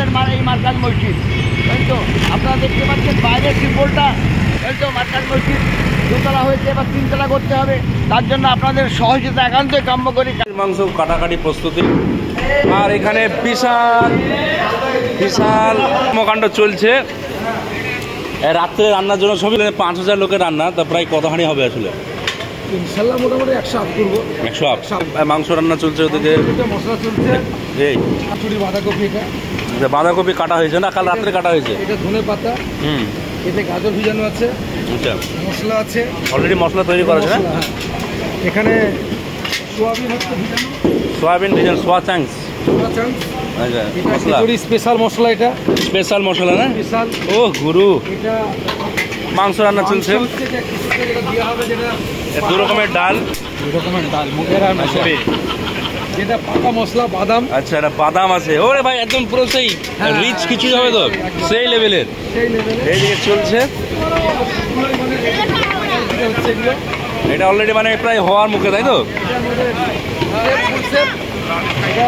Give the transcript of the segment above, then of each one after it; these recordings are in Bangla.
এই মার্কাজ মসজিদ। তাই তো আপনারা দেখতে পাচ্ছেন বাইরের সিম্বলটা, তাই তো মার্কাজ মসজিদ দোতলা হয়েছে, এবার তিনতলা করতে হবে। তার জন্য আপনাদের সহযোগিতা একান্তই কাম্য করি। মাংস কাটাকাটি প্রস্তুতি, আর এখানে বিশাল বিশাল কর্মকাণ্ড চলছে। রাত্রে রান্নার জন্য সবই 5000 লোকের রান্না, তা প্রায় কত হাঁড়ি হবে আসলে? ইনশাল্লাহ মোটামুটি 108 করবো। 108 মাংস রান্না চলছে ওদিকে, মশলা চলছে। এই কাঁচুরি বাঁধাকপি, এটা বাঁধাকপি কাটা হয়েছে না? কাল রাত্রে কাটা হয়েছে। এটা ধনে পাতা, এতে গাজর ভিজানো আছে, আচ্ছা মশলা আছে, অলরেডি মশলা তৈরি করা আছে। এখানে সোয়াবিন হচ্ছে ভিজানো, সোয়াবিন ভিজানো, সোয়া চাংস। আচ্ছা মশলা, স্পেশাল মশলা, এটা স্পেশাল মশলা না? স্পেশাল। ও গুরু, এটা মাংস রান্না চলছে। দু রকমের ডাল, মুগের আর মশলা, যেটা পাকা মশলা বাদাম। আচ্ছা এটা বাদাম আছে। ওরে ভাই একদম পুরো সেই রিচ কিছু হবে তো, সেই লেভেলের। এইদিকে চলছে, এটা অলরেডি মানে প্রায় হওয়ার মুখে, তাই তো?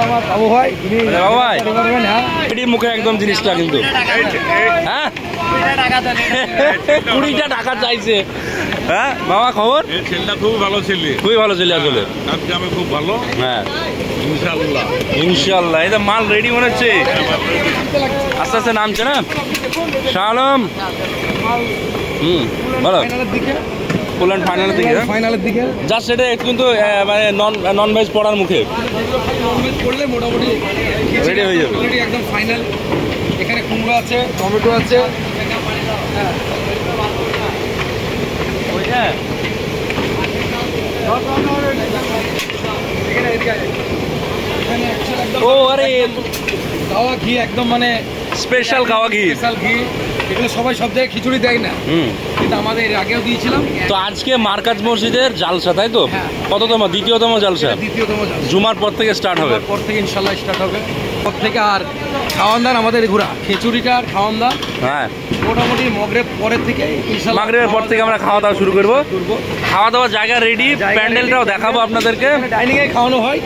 আমার বাবু ভাই, বাবু ভাই মুখে একদম জিনিসটা, কিন্তু হ্যাঁ 20টা টাকা চাইছে। হ্যাঁ বাবা, খবর? ছেলেটা খুব ভালো ছেলে, খুবই ভালো ছেলে আসলে, আমি খুব ভালো। হ্যাঁ ইনশাআল্লাহ ইনশাআল্লাহ। এটা মাল রেডি মনে হচ্ছে, আস্তে আস্তে নামছে না? শালম বলো, ফুল অ্যান্ড ফাইনালের দিকে জাস্ট এটা কিন্তু মানে নন ভেজ পড়ার মুখে করলে মোটামুটি রেডি হয়ে যাবে, একদম ফাইনাল। এখানে কুমড়ো আছে, টমেটো আছে, ও আরে গাওয়া ঘি, একদম মানে স্পেশাল গাওয়া ঘি, স্পেশাল ঘি। এগুলো সবাই সব জায়গায় খিচুড়ি দেয় না, কিন্তু আমাদের এর আগেও দিয়েছিলাম। তো আজকে মার্কাজ মসজিদের জালসা, তাই তো? কততম? দ্বিতীয়তম জালসা। দ্বিতীয়তম জালসা জুমার পর থেকে স্টার্ট হবে, পর থেকে ইনশাল্লাহ স্টার্ট হবে। পর থেকে আর খাওয়ান দান আমাদের ঘোরা, খিচুড়িটা আর খাওয়ান দান হ্যাঁ মোটামুটি মগরেব পরের থেকে, মাগরিবের পর থেকে আমরা খাওয়া দাওয়া শুরু করবো। খাওয়া দাওয়ার জায়গা রেডি, প্যান্ডেলটাও দেখাবো আপনাদেরকে। ডাইনিং এ খাওয়ানো হয়,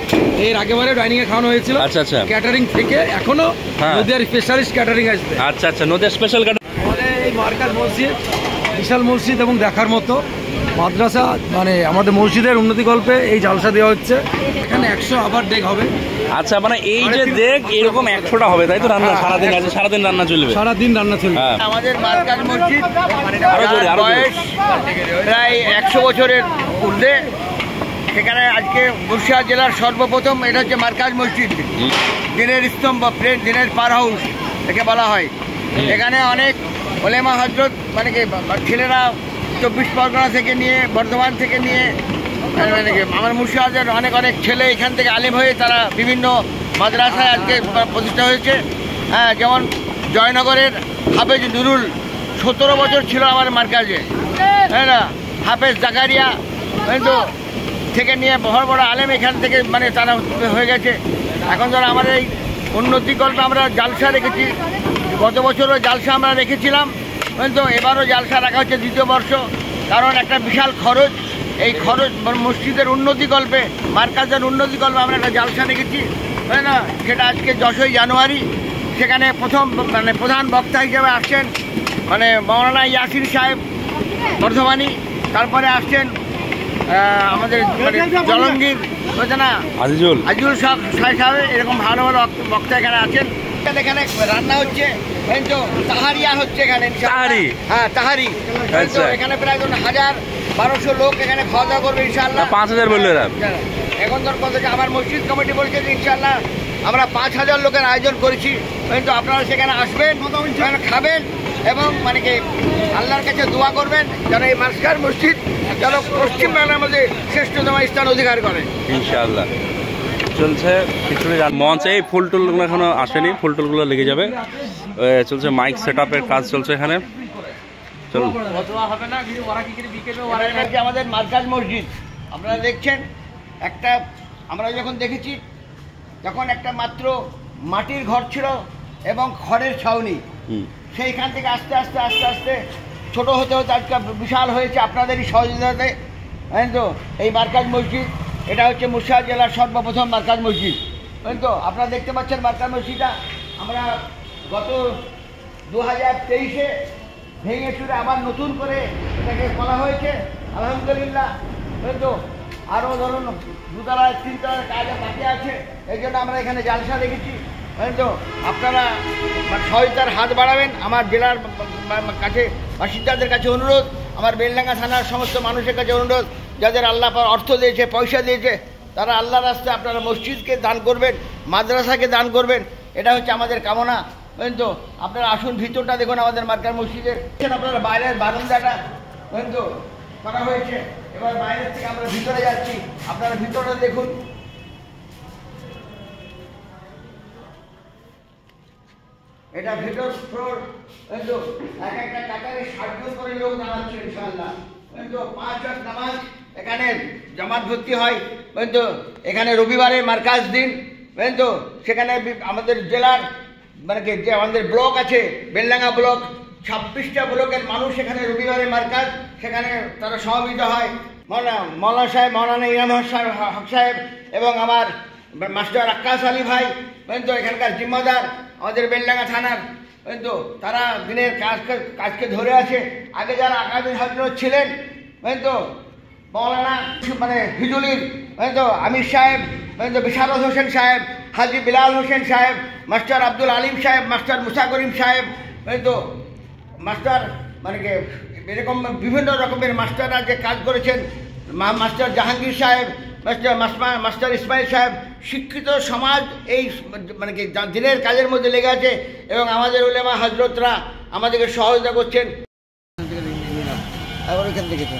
এর আগেবারে ডাইনিং এ খাওয়ানো হয়েছিল। আচ্ছা আচ্ছা, ক্যাটারিং থেকে এখনো নদিয়ার স্পেশালিস্ট ক্যাটারিং আসবে। আচ্ছা আচ্ছা, নদিয়া স্পেশাল ক্যাটারিং। আমাদের এই মার্কাজ মসজিদ বিশাল মসজিদ এবং দেখার মতো মাদ্রাসা, মানে আমাদের মসজিদের উন্নতিকল্পে এই জালসা দেওয়া হচ্ছে। এখানে 100 আবার ডেক হবে। আচ্ছা, মানে এই যে দেখ এরকম 100টা হবে, তাই তো? রান্না সারাদিন আছে, সারাদিন রান্না চলবে, সারাদিন রান্না চলবে। আমাদের মার্কাজ মসজিদ বয়স প্রায় 100 বছরের ঊর্ধ্বে। সেখানে আজকে মুর্শিদাবাদ জেলার সর্বপ্রথম এটা হচ্ছে মার্কাজ মসজিদ, দিনের স্তম্ভ, দিনের পার হাউস একে বলা হয়। এখানে অনেক ওলেমা হজরত, মানে কি ছেলেরা 24 পরগনা থেকে নিয়ে, বর্ধমান থেকে নিয়ে, মানে কি আমার মুর্শিদাবাদের অনেক ছেলে এখান থেকে আলিম হয়ে তারা বিভিন্ন মাদ্রাসায় আজকে প্রতিষ্ঠা হয়েছে। হ্যাঁ, যেমন জয়নগরের হাফেজ নুরুল 17 বছর ছিল আমার মার্কাজে, তাই না? হাফেজ জাকারিয়া কিন্তু থেকে নিয়ে বড় আলেম এখান থেকে মানে তারা হয়ে গেছে। এখন ধরো আমাদের এই উন্নতিকল্পে আমরা জালসা রেখেছি, গত বছরও জালসা আমরা রেখেছিলাম, কিন্তু এবারও জালসা রাখা হচ্ছে 2য় বর্ষ। কারণ একটা বিশাল খরচ, এই খরচ মসজিদের উন্নতিকল্পে, মার্কাজের উন্নতিকল্পে আমরা একটা জালসা রেখেছি, তাই না? সেটা আজকে 10ই জানুয়ারি। সেখানে প্রধান বক্তা হিসেবে আসছেন মানে মৌলানা ইয়াসির সাহেব বর্ধমানী, তারপরে আসছেন আমাদের জলঙ্গির হচ্ছে না আজিজুল সাহেব, এরকম ভালো ভালো বক্তা এখানে আছেন। এখানে রান্না হচ্ছে, তাহারিয়া হচ্ছে এখানে। হ্যাঁ তাহারি, এখানে প্রায় 1000-1200 লোক এখানে খাওয়া দাওয়া করবে ইনশাআল্লাহ। 5000 বললো এখন ধর কত, আমার মসজিদ কমিটি বলছে যে ইনশাআল্লাহ আমরা 5000 লোকের আয়োজন করেছি, কিন্তু আপনারা সেখানে আসবেন, খাবেন এবং মানে কি আল্লাহর কাছে দোয়া করবেন যেন এই মার্কাজ মসজিদ যেন পশ্চিম বাংলার মধ্যে শ্রেষ্ঠতম স্থান অধিকার করে ইনশাআল্লাহ। চলছে খিচুড়ি মঞ্চে, এই ফুল টুলগুলো এখনো আসেনি, ফুল টুলগুলো লেগে যাবে। চলছে মাইক সেট আপের কাজ চলছে এখানে। চলুন, আমাদের মার্কাজ মসজিদ আপনারা দেখছেন, একটা আমরা যখন দেখেছি তখন একটা মাত্র মাটির ঘর ছিল এবং খড়ের ছাউনি, সেইখান থেকে আস্তে আস্তে আস্তে আস্তে ছোট হতে হতে আজকে বিশাল হয়েছে আপনাদেরই সহযোগিতাতে। তো এই মার্কাজ মসজিদ, এটা হচ্ছে মুর্শিদাবাদ জেলার সর্বপ্রথম মার্কাজ মসজিদ। তো আপনারা দেখতে পাচ্ছেন মার্কাজ মসজিদটা আমরা গত 2023-এ ভেঙে চুরে আবার নতুন করে এটাকে করা হয়েছে আলহামদুলিল্লাহ। তো আরও ধরুন 2তলা 3তলার কাজ বাকি আছে, এই জন্য আমরা এখানে জালসা রেখেছি। তো আপনারা সহায়তার হাত বাড়াবেন। আমার জেলার কাছে বাসিন্দাদের কাছে অনুরোধ, আমার বেলডাঙ্গা থানার সমস্ত মানুষের কাছে অনুরোধ, যাদের আল্লাহ অর্থ দিয়েছে, পয়সা দিয়েছে, তারা আল্লাহর রাস্তায় আপনারা মসজিদকে দান করবেন, মাদ্রাসাকে দান করবেন, এটা হচ্ছে আমাদের কামনা। তো আপনারা আসুন, ভিতরটা দেখুন আমাদের মার্কাজ মসজিদের। আপনারা বাইরের বারান্দাটা তো করা হয়েছে, এবার বাইরের থেকে আমরা ভিতরে যাচ্ছি, আপনারা ভিতরটা দেখুন। এটা ভিতর ফ্লোর, তো এক একটা কাতারে 60 জন করে লোক দাঁড়াচ্ছে ইনশাআল্লাহ। তো 5 ওয়াক্ত নামাজ এখানে জামাত ভর্তি হয়। তো এখানে রবিবারে মার্কাজ দিন, তো সেখানে আমাদের জেলার মানে যে আমাদের ব্লক আছে বেলডাঙ্গা ব্লক, 26টা ব্লকের মানুষ এখানে রবিবারে মার্কাজ, সেখানে তারা সমবেত হয়। মৌলানা সাহেব, মৌলানা ইনাম হক সাহেব এবং আমার মাস্টার আক্কাস আলী ভাই, তো এখানকার জিম্মাদার আমাদের বেলডাঙ্গা থানার, তো তারা দিনের কাজকে ধরে আছে। আগে যারা আগামী হজরত ছিলেন, তো মৌলানা মানে হিজুলির, তো আমির সাহেব, তো বিশারদ হোসেন সাহেব, হাজি বিলাল হোসেন সাহেব, মাস্টার আব্দুল আলিম সাহেব, মাস্টার মুসা করিম সাহেব, তো মাস্টার মানে এরকম বিভিন্ন রকমের মাস্টাররা যে কাজ করেছেন, মাস্টার জাহাঙ্গীর সাহেব, মাস্টার ইসমাইল সাহেব, শিক্ষিত সমাজ এই মানে কি দিনের কাজের মধ্যে লেগে আছে এবং আমাদের উলেমা হজরতরা আমাদেরকে সহযোগিতা করছেন। এখান থেকে তো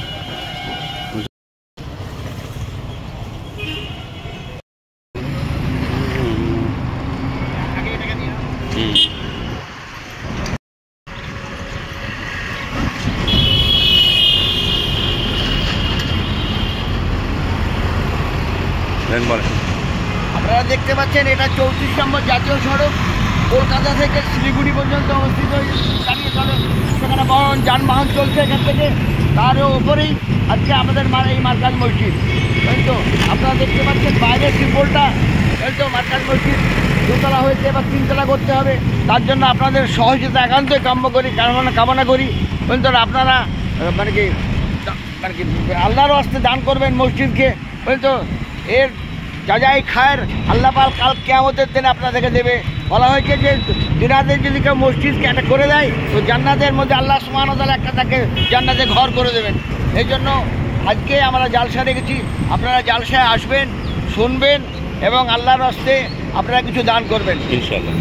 আপনারা দেখতে পাচ্ছেন, এটা 34 নম্বর জাতীয় সড়ক, কলকাতা থেকে শিলিগুড়ি পর্যন্ত অবস্থিত। সেখানে যানবাহন চলছে এখান থেকে, তার ওপরেই আজকে আমাদের এই মার্কাজ মসজিদ। তো আপনারা দেখতে পাচ্ছেন বাইরের ত্রিপলটা, তো মার্কাজ মসজিদ 2তলা হয়েছে, এবার 3তলা করতে হবে। তার জন্য আপনাদের সহযোগিতা একান্তই কামনা করি। তো আপনারা মানে কি আল্লাহর রাস্তায় দান করবেন মসজিদকে। তো এর যাই খায়ের আল্লাহ পাক কাল কিয়ামতের দিনে আপনাদেরকে দেবে। বলা হয়েছে যে দিনাদের যদি কেউ মসজিদকে একটা করে দেয়, তো জান্নাতের মধ্যে আল্লাহ সুবহানাহু ওয়া তাআলা একটা তাকে জান্নাতে ঘর করে দেবেন। এই জন্য আজকে আমরা জালসা রেখেছি, আপনারা জালসায় আসবেন, শুনবেন এবং আল্লাহর রাস্তায় আপনারা কিছু দান করবেন ইনশাআল্লাহ।